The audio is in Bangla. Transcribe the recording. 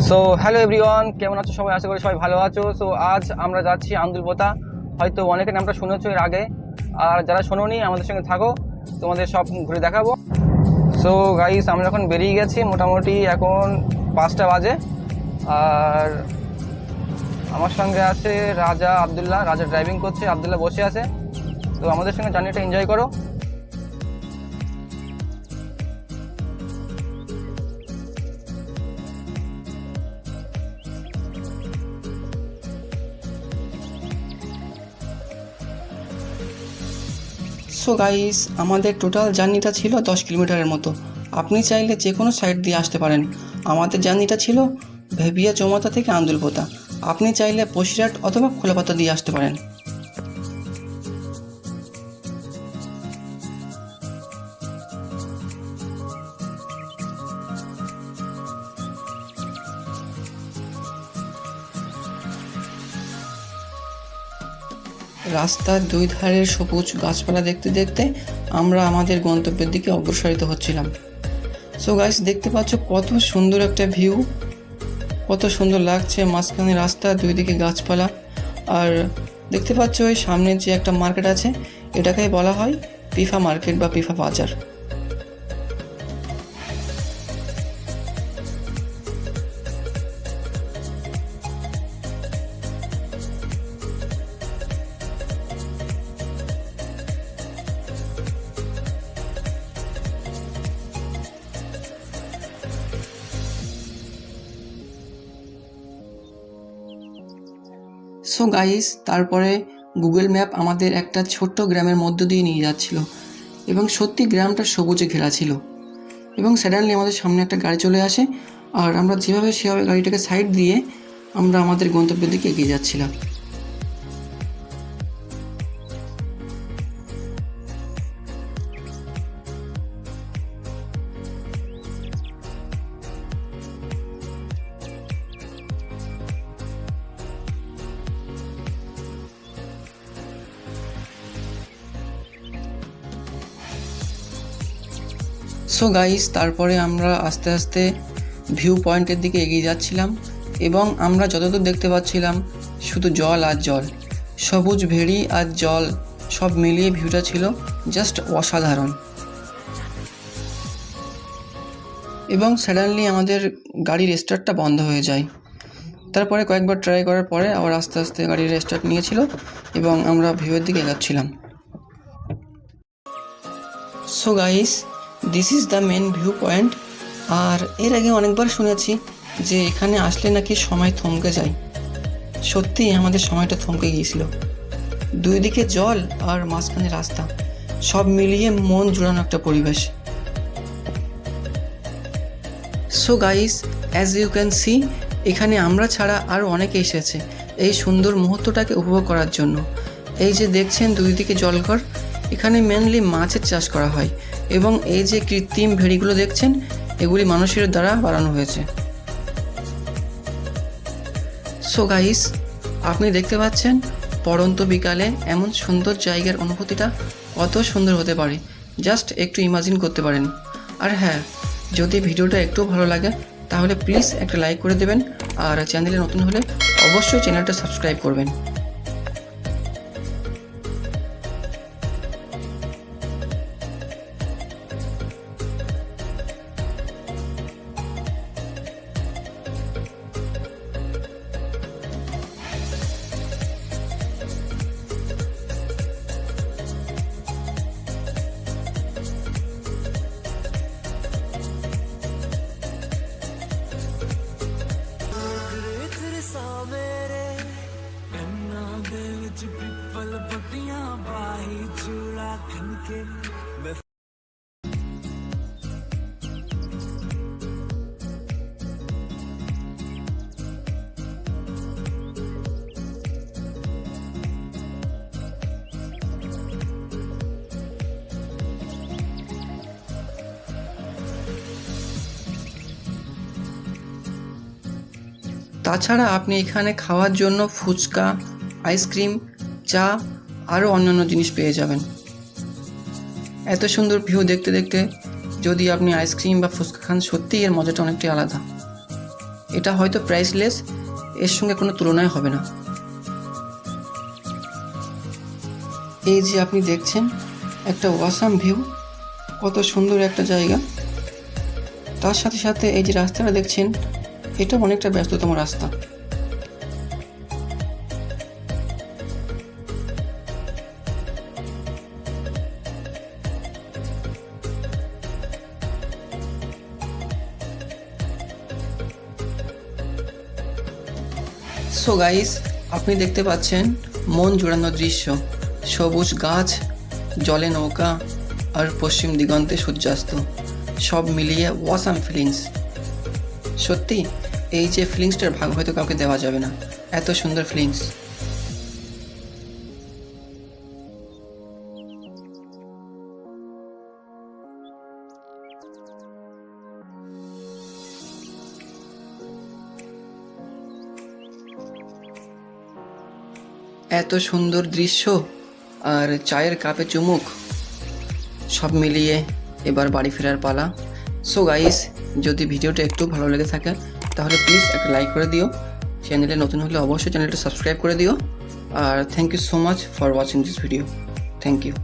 সো হ্যালো এভরিওয়ান, কেমন আছো সবাই? আশা করি সবাই ভালো আছো। সো আজ আমরা যাচ্ছি আন্দুলপোতা। হয়তো অনেকের নামটা শুনেছো এর আগে, আর যারা শোনোনি আমাদের সঙ্গে থাকো, তোমাদের সব ঘুরে দেখাবো। সো গাইস, আমরা এখন বেরিয়ে গেছি, মোটামুটি এখন 5টা বাজে। আর আমার সঙ্গে আছে রাজা আবদুল্লাহ। রাজা ড্রাইভিং করছে, আবদুল্লাহ বসে আছে। তো আমাদের সঙ্গে জার্নিটা এনজয় করো। সো গাইস, আমাদের টোটাল জার্নিটা ছিল 10 কিলোমিটারের মতো। আপনি চাইলে যে কোনো সাইড দিয়ে আসতে পারেন। আমাদের জার্নিটা ছিল ভেবিয়া চৌমাথা থেকে আন্দুলপোতা। আপনি চাইলে বসিরহাট অথবা খোলাপাতা দিয়ে আসতে পারেন। রাস্তার দুই ধারের সবুজ গাছপালা দেখতে দেখতে আমরা আমাদের গন্তব্যের দিকে অগ্রসরিত হচ্ছিলাম। সো গাইস, দেখতে পাচ্ছ কত সুন্দর একটা ভিউ, কত সুন্দর লাগছে। মাঝখানে রাস্তা, দুই দিকে গাছপালা। আর দেখতে পাচ্ছ ওই সামনে যে একটা মার্কেট আছে, এটাকে বলা হয় পিফা মার্কেট বা পিফা বাজার। সো গাইস, তারপরে গুগল ম্যাপ আমাদের একটা ছোট্ট গ্রামের মধ্য দিয়ে নিয়ে যাচ্ছিল, এবং সত্যি গ্রামটা সবুজে ঘেরা ছিল। এবং সাডেনলি আমাদের সামনে একটা গাড়ি চলে আসে, আর আমরা যেভাবে সেভাবে গাড়িটাকে সাইড দিয়ে আমরা আমাদের গন্তব্যের দিকে এগিয়ে যাচ্ছিলাম। সো গাইস, তারপরে আমরা আস্তে আস্তে ভিউ পয়েন্টের দিকে এগিয়ে যাচ্ছিলাম, এবং আমরা যতদূর দেখতে পাচ্ছিলাম শুধু জল আর জল, সবুজ ভেড়ি আর জল, সব মিলিয়ে ভিউটা ছিল জাস্ট অসাধারণ। এবং সাডেনলি আমাদের গাড়ির স্টার্টটা বন্ধ হয়ে যায়। তারপরে কয়েকবার ট্রাই করার পরে আবার আস্তে আস্তে গাড়ির স্টার্ট নিয়েছিল, এবং আমরা ভিউয়ের দিকে এগোচ্ছিলাম। So guys, this is the main view point. আর এর আগে অনেকবার শুনেছি যে এখানে আসলে নাকি সময় থমকে যায়। সত্যিই আমাদের সময়টা থমকে গিয়েছিল। দুই দিকে জল আর মাঝখানে রাস্তা, সব মিলিয়ে মন জুড়ানো একটা পরিবেশ। So guys, as you can see, এখানে আমরা ছাড়া আরও অনেকে এসেছে এই সুন্দর মুহূর্তটাকে উপভোগ করার জন্য। এই যে দেখছেন দুই দিকে জলঘর, এখানে মেনলি মাছের চাষ করা হয়, এবং এই যে কৃত্রিম ভেড়িগুলো দেখছেন, এগুলি মানুষের দ্বারা বানানো হয়েছে। সো গাইস, আপনি দেখতে পাচ্ছেন পড়ন্ত বিকালে এমন সুন্দর জায়গার অনুভূতিটা কত সুন্দর হতে পারে, জাস্ট একটু ইমাজিন করতে পারেন। আর হ্যাঁ, যদি ভিডিওটা একটু ভালো লাগে তাহলে প্লিজ একটা লাইক করে দেবেন, আর চ্যানেলে নতুন হলে অবশ্যই চ্যানেলটা সাবস্ক্রাইব করবেন। তাছাড়া আপনি এখানে খাওয়ার জন্য ফুচকা, আইসক্রিম, চা, আরও অন্যান্য জিনিস পেয়ে যাবেন। এত সুন্দর ভিউ দেখতে দেখতে যদি আপনি আইসক্রিম বা ফুচকা খান, সত্যিই এর মজাটা অনেকটাই আলাদা। এটা হয়তো প্রাইসলেস, এর সঙ্গে কোনো তুলনায় হবে না। এই যে আপনি দেখছেন একটা ওয়াসাম ভিউ, কত সুন্দর একটা জায়গা। তার সাথে সাথে এই যে রাস্তাটা দেখছেন, এটা অনেকটা ব্যস্ততম রাস্তা। সো গাইস, আপনি দেখতে পাচ্ছেন মন জোড়ানো দৃশ্য, সবুজ গাছ, জলে নৌকা আর পশ্চিম দিগন্তে সূর্যাস্ত, সব মিলিয়ে ওয়াসাম ফিলিংস। সত্যি এই যে ফিলিংসটার ভাগ হয়তো কাউকে দেওয়া যাবে না, এত সুন্দর ফিলিংস। এত সুন্দর দৃশ্য আর চায়ের কাপে চুমুক, সব মিলিয়ে এবার বাড়ি ফেরার পালা। সো গাইস, যদি ভিডিওটা একটু ভালো লেগে থাকে তাহলে প্লিজ একটা লাইক করে দিও, চ্যানেলে নতুন হলে অবশ্যই চ্যানেলটা সাবস্ক্রাইব করে দিও। আর thank you so much for watching this video. Thank you.